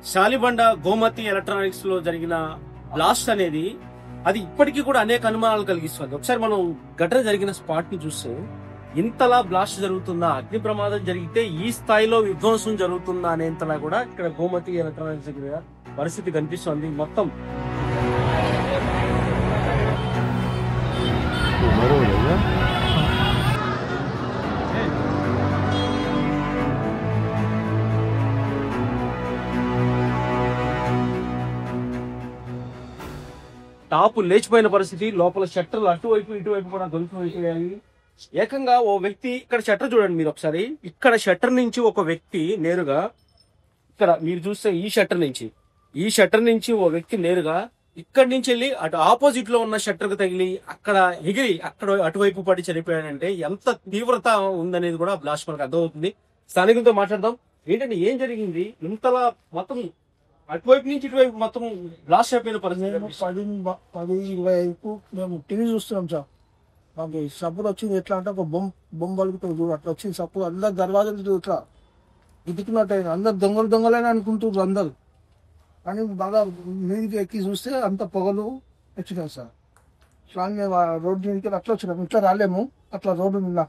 Shalibanda Gomati electronics లో జరిగిన blast అనేది అది ఇప్పటికీ కూడా అనేక అనుమానాలు కలిగిస్తుంది. ఒకసారి మనం ఘటన జరిగిన స్పాట్ ని చూస్తే ఇంతలా బ్లాస్ట్ జరుగుతుందా, అగ్ని ప్రమాదం జరిగితే ఈ స్థాయిలో విధ్వంసం జరుగుతుందా అనేంతలా కూడా ఇక్కడ గోమతి ఎలక్ట్రానిక్స్ దగ్గర పరిస్థితి కనిపిస్తుంది. మొత్తం టాపు లేచిపోయిన పరిస్థితి, లోపల షట్టర్లు అటువైపు ఇటువైపు కూడా దొరికిపోయాయి. ఏకంగా ఓ వ్యక్తి ఇక్కడ షట్టర్ చూడండి మీరు ఒకసారి, ఇక్కడ షట్టర్ నుంచి ఒక వ్యక్తి నేరుగా ఇక్కడ మీరు చూస్తే ఈ షట్టర్ నుంచి ఓ వ్యక్తి నేరుగా ఇక్కడి నుంచి వెళ్ళి అటు ఆపోజిట్ లో ఉన్న షట్టర్ కు తగిలి అక్కడ ఎగిరి అక్కడ అటువైపు పడి చనిపోయాడంటే ఎంత తీవ్రత ఉందనేది కూడా బ్లాస్ట్ మనకు అర్థమవుతుంది. స్థానికులతో మాట్లాడదాం. ఏంటంటే ఏం జరిగింది, ఇంతలా మొత్తం అటువైపు నుంచి ఇటువైపు మొత్తం బ్లాస్ట్ అయిపోయిన పరిస్థితి? 10-20 మేము టీవీ చూస్తున్నాం సార్. మాకు సపోర్ట్ వచ్చింది. ఎట్లా అంటే ఒక బొమ్మ పలుకుతుంది చూడు, అట్లా వచ్చింది సపోర్ట్. అందరు దర్వాజాలు ఇట్లా ఇటుకున్నట్టు అయింది. అందరు దొంగలనే అనుకుంటున్నారు అందరు. కానీ బాగా మీదికి ఎక్కి చూస్తే అంత పొగలు వచ్చినాయి సార్. అట్లా మేము రోడ్డు మీదకి అట్లా వచ్చినాం. ఇట్లా రాలేము, అట్లా రోడ్డు మీద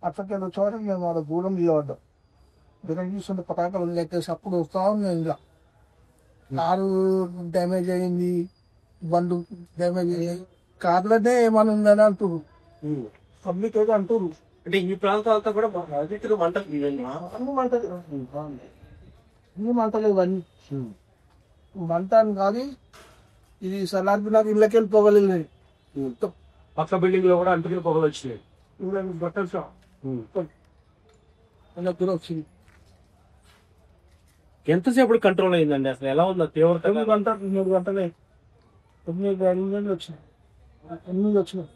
అట్లకి వచ్చేవారు మేము వాళ్ళ దూరం నిలబడ్డాం. దూరం చూస్తుంటే పటాకాలు లెక్కేసి అప్పుడు వస్తా ఉన్నాం. ఇలా కారు డ్యామేజ్ అయింది, బండ్లు డ్యామేజ్ అయ్యాయి, కార్లనే ఏమైనా ఉందని అంటారు, పబ్లిక్ అయితే అంటారు. అంటే ఈ ప్రాంతాలతో కూడా మంటలు అన్ని మంటలు ఇవన్నీ మంట అని కాదు. ఇది సలార్పి నాకు ఇళ్ళకి వెళ్ళి పోగలేదు. పక్క బిల్డింగ్ లో కూడా అంటుకుని పొగలు వచ్చినాయి. బట్టలు షాప్ వచ్చింది. ఎంతసేపు కంట్రోల్ అయిందండి, అసలు ఎలా ఉందో తీవ్రత? 3 గంటలే 9 వచ్చినాయి. 8 వచ్చినాయి.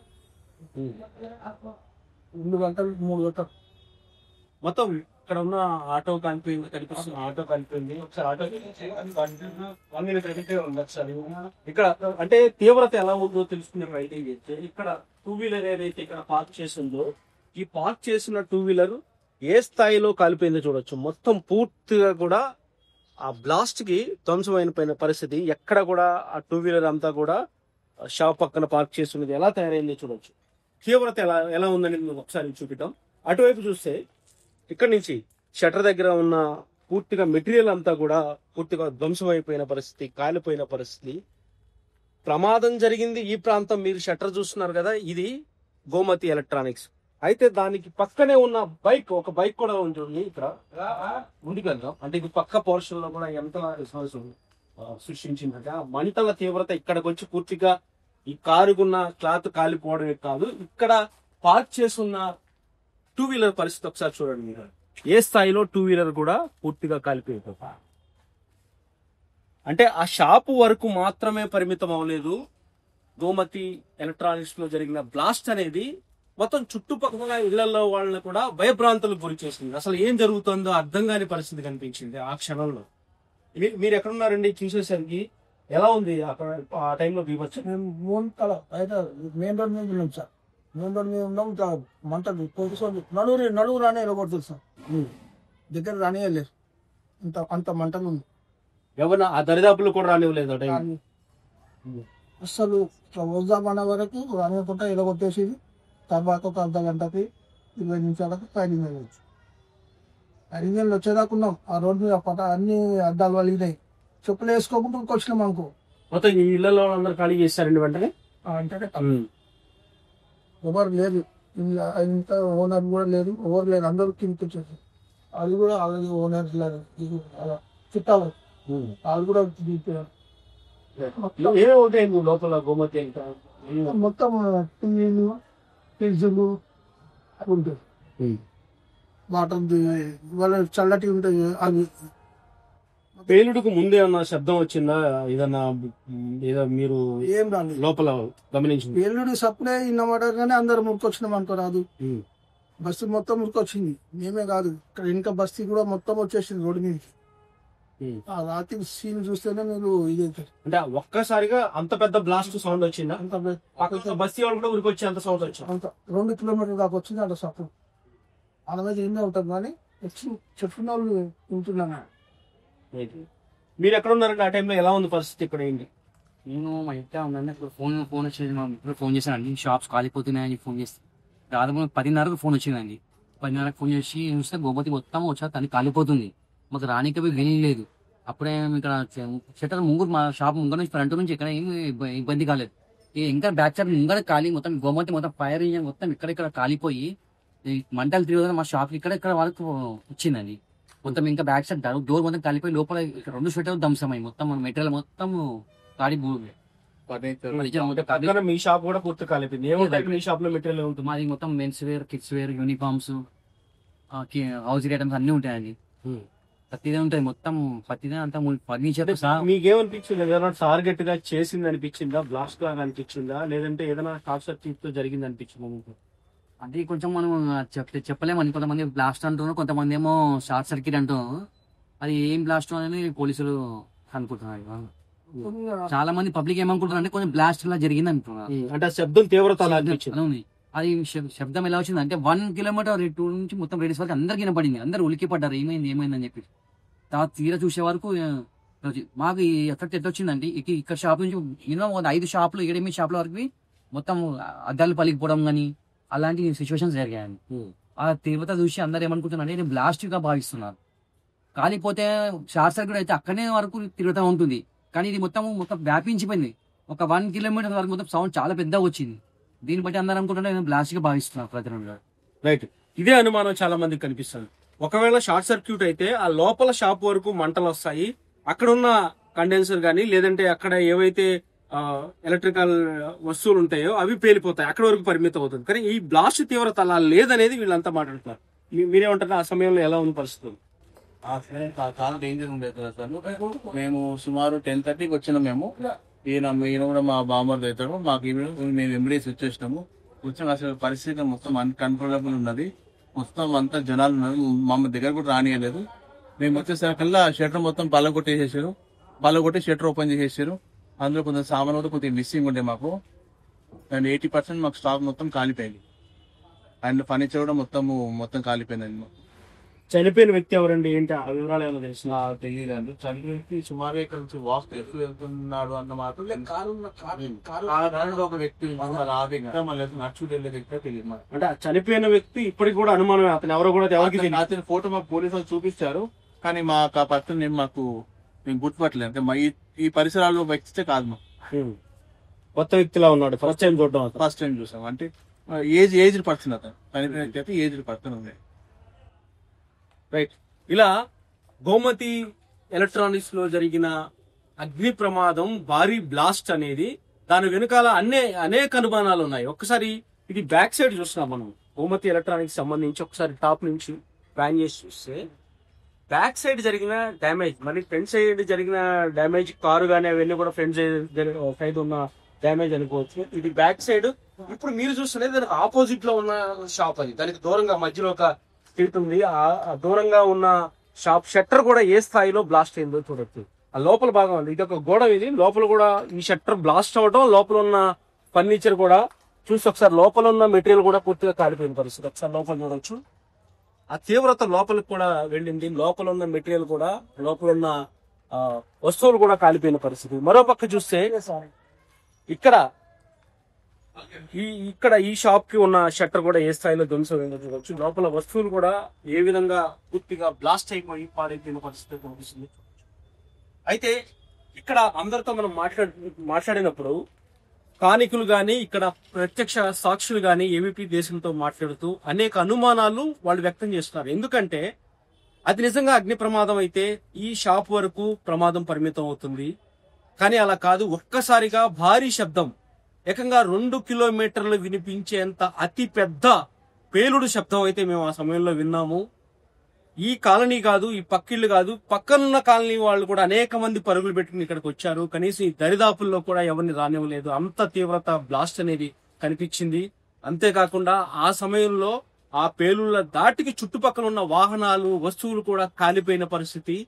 2 గంటలు 3 గంటలు మొత్తం ఇక్కడ ఉన్న ఆటో కనిపిస్తుంది. ఆటో కనిపింది ఒకసారి. ఆటో 1 minute ఉంది ఒకసారి. ఇక్కడ అంటే తీవ్రత ఎలా ఉందో తెలుసుకునే రైటింగ్ చేస్తే ఇక్కడ 2 వీలర్ ఏదైతే ఇక్కడ పార్క్ చేసిందో, ఈ పార్క్ చేసిన 2 వీలర్ ఏ స్థాయిలో కాలిపోయిందో చూడొచ్చు. మొత్తం పూర్తిగా కూడా ఆ బ్లాస్ట్ కి ధ్వంసమైన పరిస్థితి. ఎక్కడ కూడా ఆ 2 వీలర్ అంతా కూడా షాప్ పక్కన పార్క్ చేస్తున్నది ఎలా తయారైంది చూడొచ్చు. తీవ్రత ఎలా ఉందని ఒకసారి చూపిద్దాం. అటువైపు చూస్తే ఇక్కడ నుంచి షట్టర్ దగ్గర ఉన్న పూర్తిగా మెటీరియల్ అంతా కూడా పూర్తిగా ధ్వంసమైపోయిన పరిస్థితి, కాలిపోయిన పరిస్థితి. ప్రమాదం జరిగింది ఈ ప్రాంతం. మీరు షట్టర్ చూస్తున్నారు కదా, ఇది గోమతి ఎలక్ట్రానిక్స్. అయితే దానికి పక్కనే ఉన్న ఒక బైక్ కూడా ఉంటుంది ఇక్కడ ఉంది కదా. అంటే ఇది పక్క పోర్షన్ లో కూడా ఎంత సృష్టించిందంటే మంటల తీవ్రత ఇక్కడికి వచ్చి పూర్తిగా ఈ కారుకున్న క్లాత్ కాలిపోవడమే కాదు, ఇక్కడ పార్క్ చేసున్న 2 వీలర్ పరిస్థితి ఒకసారి చూడండి మీరు. ఏ స్థాయిలో 2 వీలర్ కూడా పూర్తిగా కాలిపోయింది. అంటే ఆ షాపు వరకు మాత్రమే పరిమితం అవ్వలేదు. గోమతి ఎలక్ట్రానిక్స్ లో జరిగిన బ్లాస్ట్ అనేది మొత్తం చుట్టుపక్కల ఇళ్లలో వాళ్ళని కూడా భయభ్రాంతులకు గురి చేసింది. అసలు ఏం జరుగుతుందో అర్థం కాని పరిస్థితి కనిపించింది ఆ క్షణంలో. మీరు ఎక్కడున్నారండి? చూసేసరికి ఎలా ఉంది అక్కడ ఆ టైంలో బీభత్సం? మేము మెయిన్ రోడ్ మీద ఉన్నాం సార్. మెయిన్ రోడ్ మీద ఉన్నాం. మంటలు పోతుంది. నలుగురు రానే ఎలగొడుతుంది సార్. దగ్గర రానియలేదు. అంత మంటలు ఉంది. ఎవరు ఆ దరిదాపులు కూడా రానివ్వలేదు ఆ టైం. అసలు వద్దామన్న వరకు రానివ్వకుండా ఎలగొట్టేసి తర్వాత ఒక అర్ధ గంటకి 20 నిమిషాలకు ఫైరింగ్ అయ్యవచ్చు. ఫైరింగ్ వచ్చేదాకున్నాం. ఆ రోడ్డు మీద అన్ని అద్దాలు వలిగినాయి. చెప్పులు వేసుకోకుండా వచ్చినాం అనుకో. మొత్తం ఈ ఇళ్లలో అందరు ఖాళీ చేస్తారండి వెంటనే. అంటే ఎవరు లేదు, ఇంత ఓనర్ కూడా లేదు, ఎవరు లేదు, అందరూ కిందకి వచ్చేసి. అది కూడా ఆల్రెడీ ఓనర్స్ లేదు, చుట్టాలు వాళ్ళు కూడా లోపల గోమతి మొత్తం టీవీలు, ఫ్రిడ్జ్లు ఉంటాయి. వాటర్ వాళ్ళ చల్లటి ఉంటాయి. అవి పేలుడుకు ముందే ఏమన్నా శబ్దం వచ్చిందా? ఏదన్నా ఏదో మీరు ఏం రాదు లోపల గమనించింది? పేలుడు సప్పుడే ఇన్నమాట కానీ అందరు మురికొచ్చినాం అనుకోరాదు. బస్తీ మొత్తం మురికొచ్చింది. మేమే కాదు, ఇక్కడ ఇంకా బస్తీ కూడా మొత్తం వచ్చేసింది రోడ్డు మీదకి. ఆ రాత్రి సీన్ చూస్తేనే మీరు ఇది అంటే ఒక్కసారిగా అంత పెద్ద బ్లాస్ట్ సౌండ్ వచ్చిందా? అంత బస్తీ వాళ్ళు కూడా ఊరికి వచ్చి అంత సౌండ్ వచ్చింది. అంత 2 కిలోమీటర్ల దాకా వచ్చింది. అంత సప్పుడు వాళ్ళ మీద ఏందో ఉంటుంది కానీ వచ్చి చెప్పుకున్న వాళ్ళు వింటున్నాను. మీరు ఎక్కడ ఉన్నారంటే ఆ టైంలో ఎలా ఉంది పరిస్థితి ఇక్కడ ఏంటి? నేను మా ఇంట్లో ఉన్నాను. ఇప్పుడు ఫోన్ వచ్చేది, మా ఇప్పుడు ఫోన్ చేశానండి. షాప్స్ కాలిపోతున్నాయని ఫోన్ చేస్తే దాదాపు 10:30కు ఫోన్ వచ్చిందండి. 10:30కు ఫోన్ చేసి చూస్తే గోమతి మొత్తం వచ్చా తను కాలిపోతుంది. మాకు రానికి వెళ్ళలేదు. అప్పుడే ఇక్కడ షట్టర్ ముంగరు, మా షాప్ ముంగర నుంచి ఫ్రంట్ నుంచి ఇక్కడ ఏమి ఇబ్బంది కాలేదు. ఇంకా బ్యాక్ సైడ్ ముంగర ఖాళీ, మొత్తం గోమతి మొత్తం ఫైర్ ఇంజన్ మొత్తం ఇక్కడ కాలిపోయి మంటలు తిరిగి మా షాప్ ఇక్కడ వరకు వచ్చిందండి. మొత్తం ఇంకా బ్యాక్ సైడ్ డోర్ మొత్తం కాలిపోయి లోపల 2 షట్టర్లు ధ్వంసమై మొత్తం మెటీరియల్ మొత్తం కాలి పక్కన మీ షాప్ కూడా పూర్తి కాలిపోయింది. ఏముంటాయి మీ షాప్ లో మెటీరియల్ ఉంటుంది? మాది మొత్తం men's wear, kids wear, uniforms, house items అన్ని ఉంటాయండి. ప్రతిదే ఉంటాయి మొత్తం, ప్రతిదే అంతా ఫర్నిచర్. మీకేమనిపించింది? ఏదైనా టార్గెట్ గా చేసింది అనిపించిందా? బ్లాస్ట్ లాగా అనిపించిందా? లేదంటే ఏదైనా షార్ట్ సర్క్యూట్ తో జరిగింది అనిపించిందా? అది కొంచెం మనం చెప్పలేమని. కొంతమంది బ్లాస్ట్ అంటున్నారు, కొంతమంది ఏమో షార్ట్ సర్క్యూట్ అంటున్నారు. అది ఏం బ్లాస్ట్ అనేది పోలీసులు అనుకుంటున్నారు. చాలా మంది పబ్లిక్ ఏమనుకుంటున్నారు అంటే కొంచెం బ్లాస్ట్ లా జరిగింది అంటున్నారు. అంటే శబ్దం తీవ్రత అలా అనిపించింది. అది శబ్దం ఎలా వచ్చింది అంటే 1 కిలోమీటర్ 2 నుంచి మొత్తం రేడియస్ వరకు అందరికి వినపడింది. అందరు ఉలికి పడ్డారు, ఏమైంది అని చెప్పి. తర్వాత తీరా చూసే వరకు మాకు ఈ ఎఫెక్ట్ ఎట్లా వచ్చిందంటే ఇక్కడ షాప్ నుంచి మినిమం 5 షాపులు 7-8 షాపుల వరకు మొత్తం అద్దాలు పలికిపోవడం కానీ అలాంటి సిచ్యువేషన్స్ జరిగాయండి. ఆ తీవ్రత చూసి అందరు ఏమనుకుంటున్నారు అంటే బ్లాస్ట్ గా భావిస్తున్నారు. కాలిపోతే షార్ట్ సర్క్యూట్ అయితే అక్కడనే వరకు తిరుగుతూ ఉంటుంది, కానీ ఇది మొత్తం వ్యాపించిపోయింది. ఒక 1 కిలోమీటర్ వరకు మొత్తం సౌండ్ చాలా పెద్దగా వచ్చింది. దీన్ని బట్టి అందరూ అనుకుంటున్నారు బ్లాస్ట్ గా భావిస్తున్నారు ప్రజలు. రైట్, ఇదే అనుమానం చాలా మందికి కనిపిస్తుంది. ఒకవేళ షార్ట్ సర్క్యూట్ అయితే ఆ లోపల షాప్ వరకు మంటలు వస్తాయి, అక్కడ ఉన్న కండెన్సర్ గానీ లేదంటే అక్కడ ఏవైతే ఎలక్ట్రికల్ వస్తువులు ఉంటాయో అవి పేలిపోతాయి, అక్కడ వరకు పరిమితం అవుతుంది. కానీ ఈ బ్లాస్ట్ తీవ్రత అలా లేదనేది వీళ్ళంతా మాట్లాడుతున్నారు. మీరేమంటారు? ఆ సమయంలో ఎలా ఉంది పరిస్థితులు? చాలా డేంజర్ ఉండేది సార్. మేము సుమారు 10:30కి వచ్చినాం. ఈయన కూడా మా బామ్మర్ది అవుతాడు. మాకు మేము ఎంబీడీస్ వచ్చేసినాము. వచ్చాము, అసలు పరిస్థితి మొత్తం అన్కంట్రోలబుల్ ఉన్నది. మొత్తం అంతా జనాలు ఉన్నారు, మమ్మల్ని దగ్గర కూడా రానియలేదు. మేము వచ్చేసరికల్లా షట్టర్ మొత్తం పళ్ళగొట్టేసేసారు. పళ్ళగొట్టి షట్టర్ ఓపెన్ చేసేసారు. అందులో కొంచెం సామాన్ కూడా కొద్దిగా మిస్సింగ్ ఉండే మాకు. అండ్ 80% మాకు స్టాక్ మొత్తం కాలిపోయింది. అండ్ ఫర్నిచర్ కూడా మొత్తం కాలిపోయిందండి. చనిపోయిన వ్యక్తి ఎవరండి, ఏంటి ఆ వివరాలు ఏమైనా తెలిసిన? తెలియదండి. చనిపోయిన వ్యక్తి సుమారు ఇక్కడ నుంచి వాక్ ఎక్కువ వెళ్తున్నాడు అన్న మాట. ఒక వ్యక్తి నడుచుకుంటూ వెళ్ళే వ్యక్తి తెలియదు. అంటే చనిపోయిన వ్యక్తి ఇప్పటికి కూడా అనుమానమే, అతను ఎవరో కూడా ఎవరికి తెలియదు. అతని ఫోటో మాకు పోలీసులు చూపించారు, కానీ మాకు ఆ పర్సన్ మేము గుర్తుపట్టలేదు. అంటే ఈ పరిసరాల్లో వ్యక్తితే కాదు. మాకు కొత్త వ్యక్తిలా ఉన్నాడు, ఫస్ట్ టైం చూడడం. ఫస్ట్ టైం చూసాం. అంటే ఏజ్డ్ పర్సన్ అతను. చనిపోయిన వ్యక్తి అయితే ఏజ్డ్ పర్సన్ ఉంది. రైట్, ఇలా గోమతి ఎలక్ట్రానిక్స్ లో జరిగిన అగ్ని ప్రమాదం, భారీ బ్లాస్ట్ అనేది దాని వెనుకాల అనేక అనుమానాలు ఉన్నాయి. ఒక్కసారి ఇది బ్యాక్ సైడ్ చూస్తున్నాం మనం, గోమతి ఎలక్ట్రానిక్స్ సంబంధించి ఒకసారి టాప్ నుంచి ప్యాన్ చేసి చూస్తే బ్యాక్ సైడ్ జరిగిన డ్యామేజ్, మరి ఫ్రంట్ సైడ్ జరిగిన డ్యామేజ్ కారు కానీ అవన్నీ కూడా ఫ్రంట్ సైడ్ ఉన్న డ్యామేజ్ అనుకోవచ్చు. ఇది బ్యాక్ సైడ్. ఇప్పుడు మీరు చూస్తున్నది దానికి ఆపోజిట్ లో ఉన్న షాప్, అది దానికి దూరంగా మధ్యలో ఒక స్ట్రీట్ ఉంది. ఆ దూరంగా ఉన్న షాప్ షట్టర్ కూడా ఏ స్థాయిలో బ్లాస్ట్ అయిందో చూడొచ్చు. ఆ లోపల భాగం ఉంది, ఇది ఒక గోడ, ఇది లోపల కూడా ఈ షట్టర్ బ్లాస్ట్ అవడం, లోపల ఉన్న ఫర్నిచర్ కూడా చూసి ఒకసారి లోపల ఉన్న మెటీరియల్ కూడా పూర్తిగా కాలిపోయిన పరిస్థితి. ఒకసారి లోపల చూడొచ్చు, ఆ తీవ్రత లోపలికి కూడా వెళ్ళింది. లోపల ఉన్న మెటీరియల్ కూడా, లోపల ఉన్న వస్తువులు కూడా కాలిపోయిన పరిస్థితి. మరో పక్క చూస్తే ఇక్కడ ఈ షాప్ కి ఉన్న షట్టర్ కూడా ఏ స్థాయిలో ధ్వంసమైందో చూడవచ్చు. లోపల వస్తువులు కూడా ఏ విధంగా పూర్తిగా బ్లాస్ట్ అయిపోయి పాడైపోయిన పరిస్థితి కనిపిస్తుంది. అయితే ఇక్కడ అందరితో మనం మాట్లాడినప్పుడు స్థానికులు గాని, ఇక్కడ ప్రత్యక్ష సాక్షులు గాని ఏవీపీ దేశంతో మాట్లాడుతూ అనేక అనుమానాలు వాళ్ళు వ్యక్తం చేస్తున్నారు. ఎందుకంటే అది నిజంగా అగ్ని ప్రమాదం అయితే ఈ షాప్ వరకు ప్రమాదం పరిమితం అవుతుంది, కానీ అలా కాదు. ఒక్కసారిగా భారీ శబ్దం, ఏకంగా 2 కిలోమీటర్లు వినిపించేంత అతి పెద్ద పేలుడు శబ్దం అయితే మేము ఆ సమయంలో విన్నాము. ఈ కాలనీ కాదు, ఈ పక్కిళ్ళు కాదు, పక్కనున్న కాలనీ వాళ్ళు కూడా అనేక మంది పరుగులు పెట్టుకుని ఇక్కడికి వచ్చారు. కనీసం ఈ దరిదాపుల్లో కూడా ఎవరిని రానివ్వలేదు. అంత తీవ్రత బ్లాస్ట్ అనేది కనిపించింది. అంతేకాకుండా ఆ సమయంలో ఆ పేలుళ్ల దాటికి చుట్టుపక్కల ఉన్న వాహనాలు, వస్తువులు కూడా కాలిపోయిన పరిస్థితి.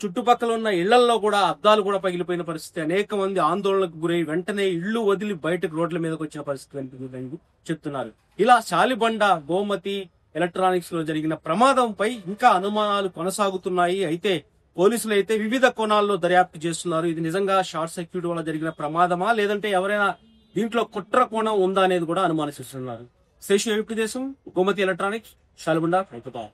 చుట్టుపక్కల ఉన్న ఇళ్లలో కూడా అద్దాలు కూడా పగిలిపోయిన పరిస్థితి. అనేక మంది ఆందోళనకు గురై వెంటనే ఇళ్లు వదిలి బయటకు రోడ్ల మీదకి వచ్చిన పరిస్థితి చెప్తున్నారు. ఇలా శాలిబండ గోమతి ఎలక్ట్రానిక్స్ లో జరిగిన ప్రమాదంపై ఇంకా అనుమానాలు కొనసాగుతున్నాయి. అయితే పోలీసులు అయితే వివిధ కోణాల్లో దర్యాప్తు చేస్తున్నారు. ఇది నిజంగా షార్ట్ సర్క్యూట్ వల్ల జరిగిన ప్రమాదమా, లేదంటే ఎవరైనా దీంట్లో కుట్ర కోణం ఉందా అనేది కూడా అనుమానిస్తున్నారు. శేషు ఏపీ దేశం, గోమతి ఎలక్ట్రానిక్స్, శాలగుండ, హైదరాబాద్.